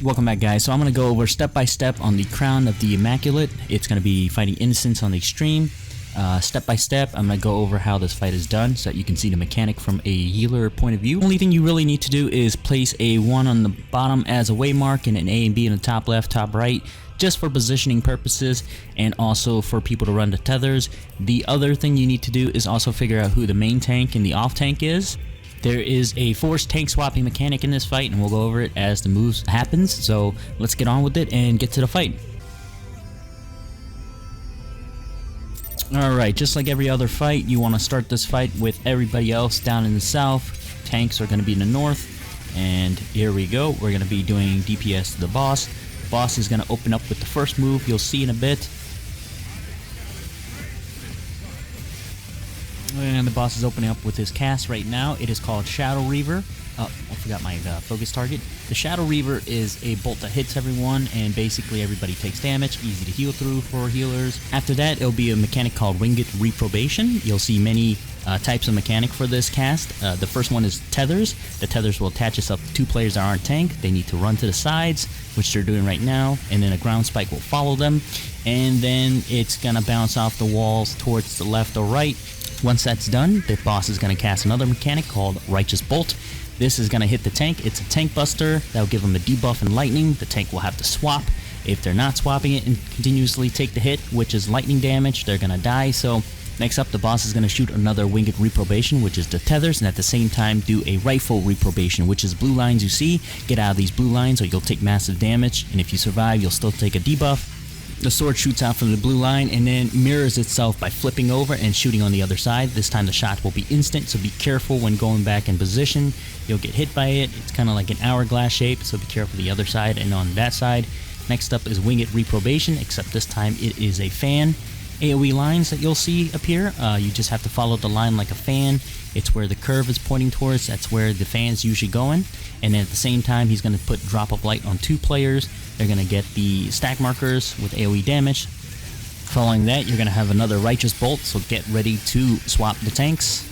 Welcome back, guys. So I'm going to go over step by step on the crown of the Immaculate. It's going to be fighting Innocence on the extreme. Step by step, I'm going to go over how this fight is done so that you can see the mechanic from a healer point of view. Only thing you really need to do is place a 1 on the bottom as a waymark and an A and B in the top left, top right, just for positioning purposes and also for people to run the tethers. The other thing you need to do is also figure out who the main tank and the off tank is. There is a forced tank swapping mechanic in this fight, and we'll go over it as the moves happens. So let's get on with it and get to the fight. Alright, just like every other fight, you want to start this fight with everybody else down in the south. Tanks are going to be in the north. And here we go. We're going to be doing DPS to the boss. The boss is going to open up with the first move you'll see in a bit. And the boss is opening up with his cast right now. It is called Shadow Reaver. Oh, I forgot my focus target. The Shadow Reaver is a bolt that hits everyone, and basically everybody takes damage. Easy to heal through for healers. After that, it'll be a mechanic called Winged Reprobation. You'll see many types of mechanic for this cast. The first one is Tethers. The Tethers will attach itself to 2 players that aren't tank. They need to run to the sides, which they're doing right now, and then a ground spike will follow them. And then it's going to bounce off the walls towards the left or right. Once that's done, the boss is going to cast another mechanic called Righteous Bolt. This is going to hit the tank. It's a tank buster. That'll give them a debuff and lightning. The tank will have to swap. If they're not swapping it and continuously take the hit, which is lightning damage, they're going to die. So next up, the boss is going to shoot another Winged Reprobation, which is the Tethers, and at the same time do a Rifle Reprobation, which is blue lines you see. Get out of these blue lines or you'll take massive damage, and if you survive, you'll still take a debuff. The sword shoots out from the blue line and then mirrors itself by flipping over and shooting on the other side. This time the shot will be instant, so be careful when going back in position. You'll get hit by it. It's kind of like an hourglass shape, so be careful the other side and on that side. Next up is Winged Reprobation, except this time it is a fan. AoE lines that you'll see appear. You just have to follow the line like a fan. It's where the curve is pointing towards. That's where the fan's usually going. And then at the same time, he's going to put Drop of Light on 2 players. They're going to get the stack markers with AoE damage. Following that, you're going to have another Righteous Bolt, so get ready to swap the tanks.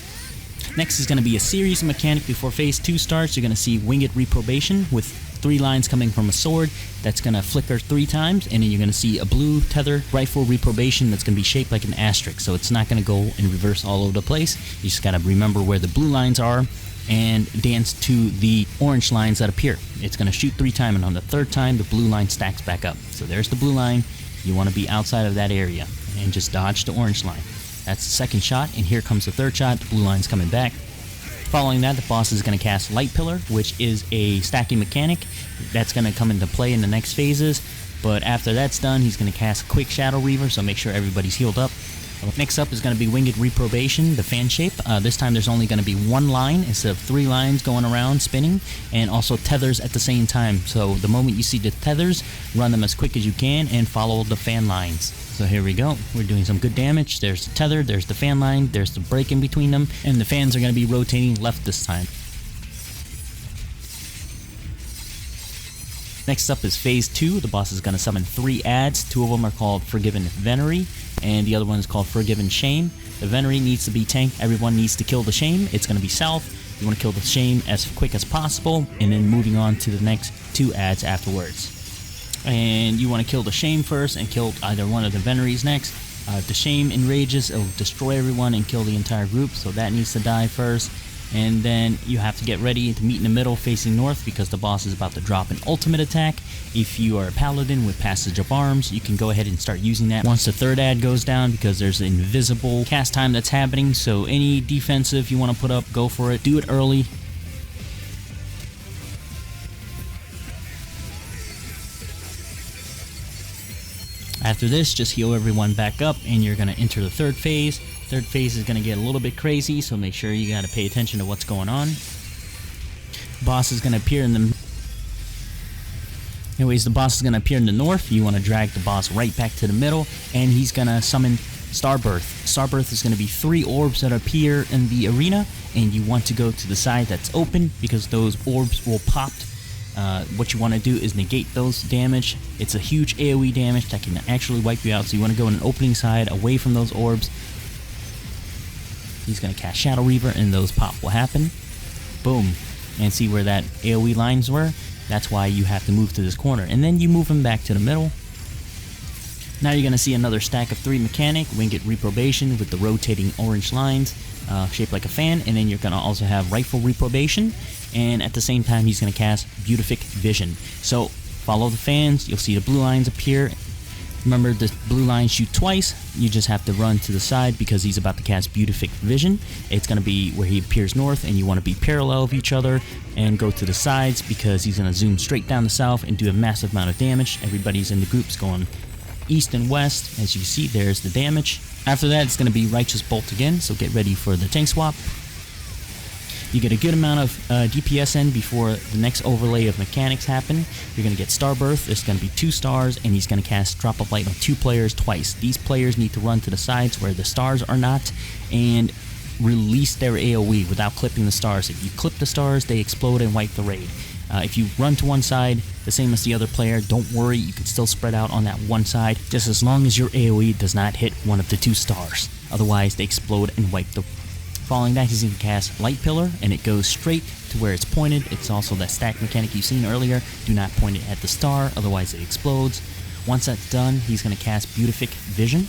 Next is going to be a series of mechanic before phase 2 starts. You're going to see Winged Reprobation with 3 lines coming from a sword that's going to flicker 3 times, and then you're going to see a blue tether Rifle Reprobation that's going to be shaped like an asterisk, so it's not going to go in reverse all over the place. You just got to remember where the blue lines are and dance to the orange lines that appear. It's going to shoot 3 times, and on the 3rd time the blue line stacks back up. So there's the blue line. You want to be outside of that area and just dodge the orange line. That's the 2nd shot, and here comes the 3rd shot. The blue line's coming back. Following that, the boss is going to cast Light Pillar, which is a stacking mechanic that's going to come into play in the next phases. But after that's done, he's going to cast Quick Shadow Reaver, so make sure everybody's healed up. Next up is going to be Winged Reprobation, the fan shape. This time there's only going to be 1 line instead of 3 lines going around spinning, and also tethers at the same time. So the moment you see the tethers, run them as quick as you can and follow the fan lines. So here we go. We're doing some good damage. There's the tether, there's the fan line, there's the break in between them, and the fans are going to be rotating left this time. Next up is phase 2. The boss is going to summon 3 adds. 2 of them are called Forgiven Venery, and the other one is called Forgiven Shame. The Venery needs to be tanked. Everyone needs to kill the Shame. It's going to be south. You want to kill the Shame as quick as possible, and then moving on to the next 2 adds afterwards. And you want to kill the Shame first and kill either one of the Veneries next. If the Shame enrages, it'll destroy everyone and kill the entire group, so that needs to die first. And then you have to get ready to meet in the middle facing north because the boss is about to drop an ultimate attack. If you are a paladin with Passage of Arms, you can go ahead and start using that once the 3rd ad goes down because there's an invisible cast time that's happening. So any defensive you want to put up, go for it. Do it early. After this, just heal everyone back up and you're going to enter the 3rd phase. 3rd phase is going to get a little bit crazy, so make sure you got to pay attention to what's going on. Boss is going to appear in the... Anyways, the boss is going to appear in the north. You want to drag the boss right back to the middle, and he's going to summon Starbirth. Starbirth is going to be 3 orbs that appear in the arena, and you want to go to the side that's open because those orbs will pop. What you want to do is negate those damage. It's a huge AoE damage that can actually wipe you out, so you want to go on an opening side away from those orbs. He's going to cast Shadow Reaver and those pop will happen. Boom. And see where that AoE lines were? That's why you have to move to this corner. And then you move him back to the middle. Now you're going to see another stack of 3 mechanic, Winged Reprobation with the rotating orange lines, shaped like a fan. And then you're going to also have Rightful Reprobation. And at the same time, he's going to cast Beatific Vision. So follow the fans, you'll see the blue lines appear. Remember, the blue lines shoot twice. You just have to run to the side because he's about to cast Beatific Vision. It's going to be where he appears north, and you want to be parallel of each other and go to the sides because he's going to zoom straight down the south and do a massive amount of damage. Everybody's in the groups going east and west. As you see, there's the damage. After that, it's going to be Righteous Bolt again, so get ready for the tank swap. You get a good amount of DPS in before the next overlay of mechanics happen. You're going to get Starbirth. There's going to be 2 stars, and he's going to cast Drop of Light on 2 players twice. These players need to run to the sides where the stars are not and release their AoE without clipping the stars. If you clip the stars, they explode and wipe the raid. If you run to one side, the same as the other player, don't worry, you can still spread out on that one side, just as long as your AoE does not hit one of the 2 stars. Otherwise, they explode and wipe the. Following that, he's going to cast Light Pillar, and it goes straight to where it's pointed. It's also that stack mechanic you've seen earlier. Do not point it at the star, otherwise it explodes. Once that's done, he's going to cast Beatific Vision.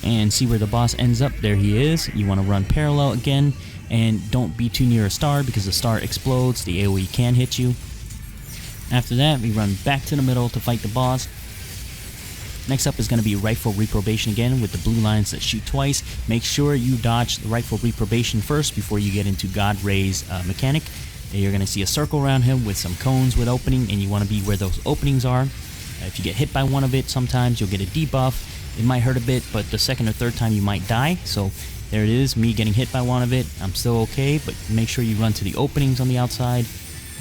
And see where the boss ends up. There he is. You want to run parallel again, and don't be too near a star because the star explodes. The AoE can hit you. After that, we run back to the middle to fight the boss. Next up is going to be Rightful Reprobation again with the blue lines that shoot twice. Make sure you dodge the Rightful Reprobation first before you get into God Ray's mechanic. And you're going to see a circle around him with some cones with opening, and you want to be where those openings are. If you get hit by one of it, sometimes you'll get a debuff. It might hurt a bit, but the second or third time you might die. So there it is, me getting hit by one of it. I'm still okay, but make sure you run to the openings on the outside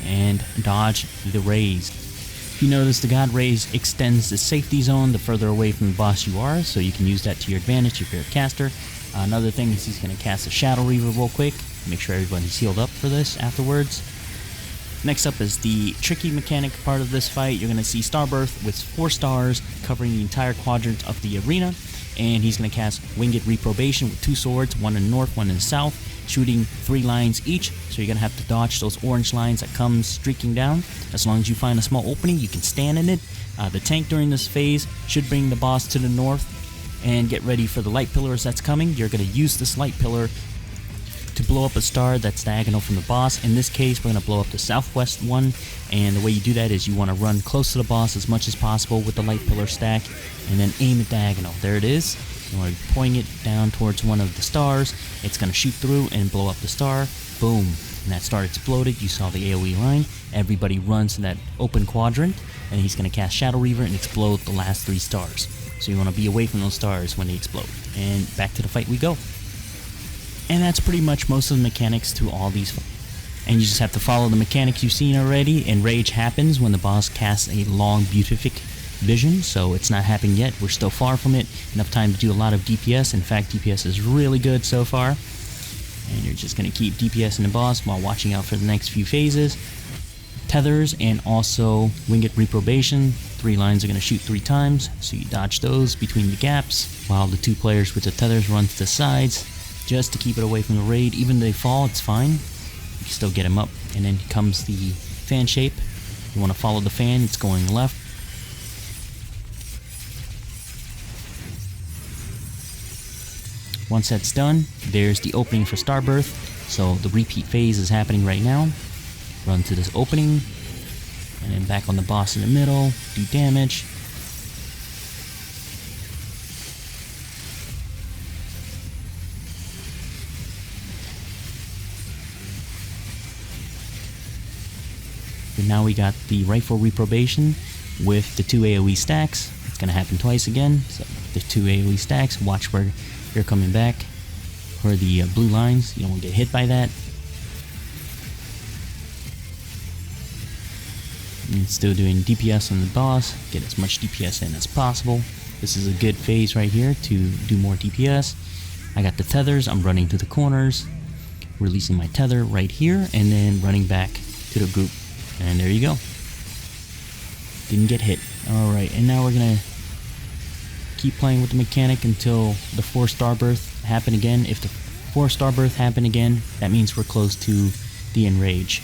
and dodge the rays. You notice the God Rays extends the safety zone the further away from the boss you are, so you can use that to your advantage if you're a caster. Another thing is he's going to cast a Shadow Reaver real quick. Make sure everybody's healed up for this afterwards. Next up is the tricky mechanic part of this fight. You're going to see Starbirth with 4 stars covering the entire quadrant of the arena. And he's going to cast Winged Reprobation with 2 swords, one in the north, one in the south, shooting 3 lines each. So you're going to have to dodge those orange lines that come streaking down. As long as you find a small opening, you can stand in it. The tank during this phase should bring the boss to the north. And get ready for the light pillars that's coming. You're going to use this light pillar to blow up a star that's diagonal from the boss. In this case, we're going to blow up the southwest one, and the way you do that is you want to run close to the boss as much as possible with the light pillar stack, and then aim it diagonal. There it is. You want to be pointing it down towards one of the stars. It's going to shoot through and blow up the star. Boom. And that star exploded. You saw the AoE line. Everybody runs to that open quadrant, and he's going to cast Shadow Reaver and explode the last 3 stars. So you want to be away from those stars when they explode. And back to the fight we go. And that's pretty much most of the mechanics to all these fights. And you just have to follow the mechanics you've seen already, and rage happens when the boss casts a long Beatific Vision, so it's not happening yet. We're still far from it. Enough time to do a lot of DPS. In fact, DPS is really good so far. And you're just going to keep DPS in the boss while watching out for the next few phases. Tethers and also Winged Reprobation. 3 lines are going to shoot 3 times, so you dodge those between the gaps, while the 2 players with the Tethers run to the sides, just to keep it away from the raid. Even if they fall, it's fine. You can still get them up. And then comes the fan shape. You want to follow the fan, it's going left. Once that's done, there's the opening for Starbirth. So the repeat phase is happening right now. Run to this opening, and then back on the boss in the middle, do damage. And now we got the Rightful Reprobation with the 2 AoE stacks. It's going to happen twice again. So the 2 AoE stacks. Watch where you're coming back for the blue lines. You don't want to get hit by that. And still doing DPS on the boss. Get as much DPS in as possible. This is a good phase right here to do more DPS. I got the Tethers. I'm running to the corners, releasing my tether right here, and then running back to the group. And there you go. Didn't get hit. Alright, and now we're gonna keep playing with the mechanic until the 4 Starbirth happen again. If the 4 Starbirth happen again, that means we're close to the enrage.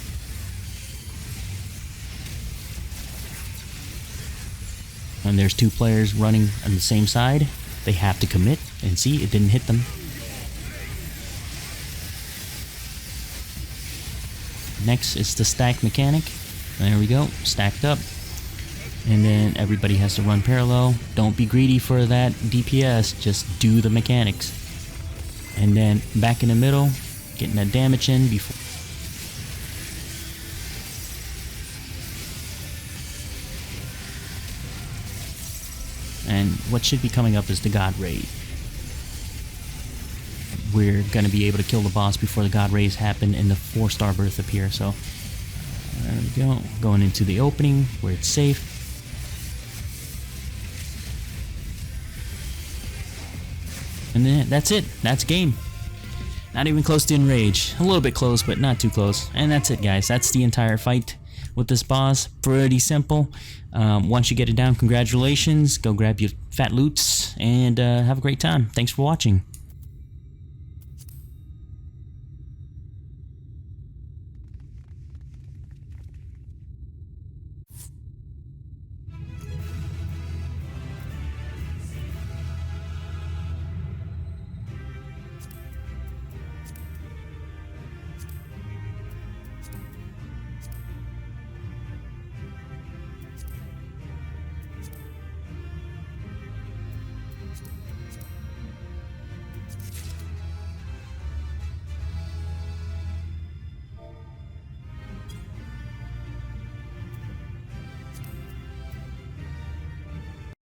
When there's two players running on the same side, they have to commit, and see, it didn't hit them. Next is the stack mechanic. There we go, stacked up. And then everybody has to run parallel. Don't be greedy for that DPS, just do the mechanics. And then back in the middle, getting that damage in before. And what should be coming up is the God Raid. We're going to be able to kill the boss before the God Raids happen and the 4-star berth appear. So there we go. Going into the opening where it's safe. And then that's it. That's game. Not even close to Enrage. A little bit close, but not too close. And that's it, guys. That's the entire fight with this boss. Pretty simple. Once you get it down, congratulations. Go grab your fat loots and have a great time. Thanks for watching.